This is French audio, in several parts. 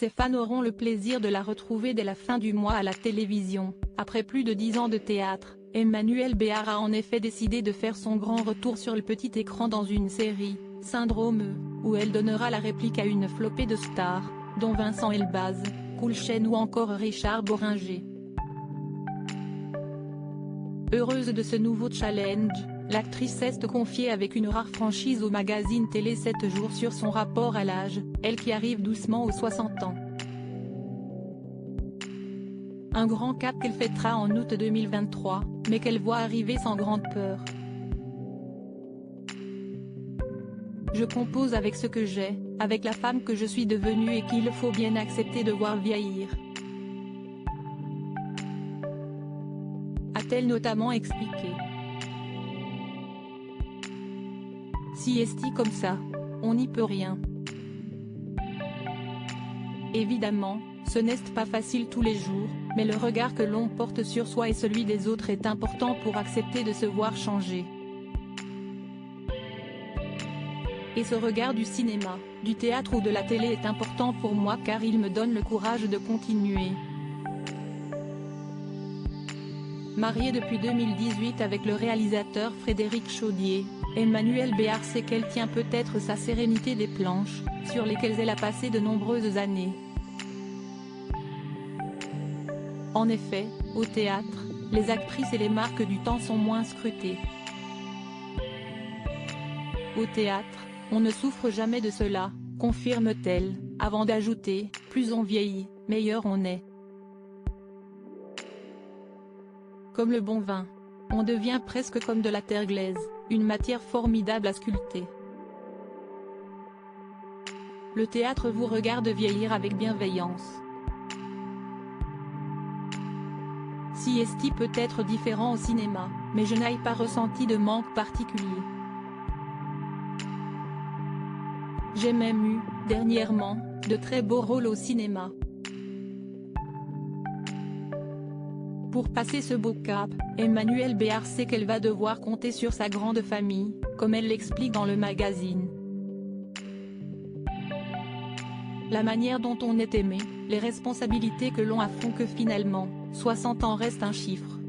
ses fans auront le plaisir de la retrouver dès la fin du mois à la télévision. Après plus de 10 ans de théâtre, Emmanuelle Béard a en effet décidé de faire son grand retour sur le petit écran dans une série, Syndrome E, où elle donnera la réplique à une flopée de stars, dont Vincent Elbaz, Cool Chain ou encore Richard Boringer. Heureuse de ce nouveau challenge, l'actrice s'est confiée avec une rare franchise au magazine Télé 7 jours sur son rapport à l'âge, elle qui arrive doucement aux 60 ans. Un grand cap qu'elle fêtera en août 2023, mais qu'elle voit arriver sans grande peur. Je compose avec ce que j'ai, avec la femme que je suis devenue et qu'il faut bien accepter de voir vieillir. A-t-elle notamment expliqué. Si est-il comme ça, on n'y peut rien. Évidemment, ce n'est pas facile tous les jours, mais le regard que l'on porte sur soi et celui des autres est important pour accepter de se voir changer. Et ce regard du cinéma, du théâtre ou de la télé est important pour moi car il me donne le courage de continuer. Mariée depuis 2018 avec le réalisateur Frédéric Chaudier, Emmanuelle Béard sait qu'elle tient peut-être sa sérénité des planches, sur lesquelles elle a passé de nombreuses années. En effet, au théâtre, les actrices et les marques du temps sont moins scrutées. Au théâtre, on ne souffre jamais de cela, confirme-t-elle, avant d'ajouter, plus on vieillit, meilleur on est. Comme le bon vin. On devient presque comme de la terre glaise, une matière formidable à sculpter. Le théâtre vous regarde vieillir avec bienveillance. Si esti peut être différent au cinéma, mais je n'ai pas ressenti de manque particulier. J'ai même eu, dernièrement, de très beaux rôles au cinéma. Pour passer ce beau cap, Emmanuelle Béard sait qu'elle va devoir compter sur sa grande famille, comme elle l'explique dans le magazine. La manière dont on est aimé, les responsabilités que l'on a font que finalement, 60 ans reste un chiffre.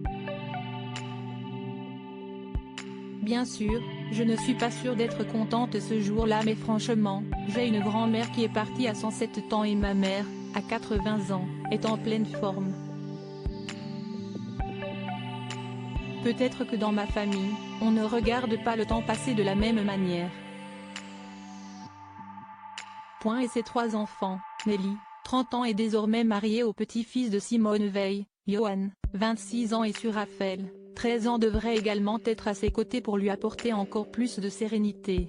Bien sûr, je ne suis pas sûre d'être contente ce jour-là mais franchement, j'ai une grand-mère qui est partie à 107 ans et ma mère, à 80 ans, est en pleine forme. Peut-être que dans ma famille, on ne regarde pas le temps passer de la même manière. Et ses 3 enfants, Nelly, 30 ans est désormais mariée au petit-fils de Simone Veil, Johan, 26 ans et Raphaël, 13 ans devrait également être à ses côtés pour lui apporter encore plus de sérénité.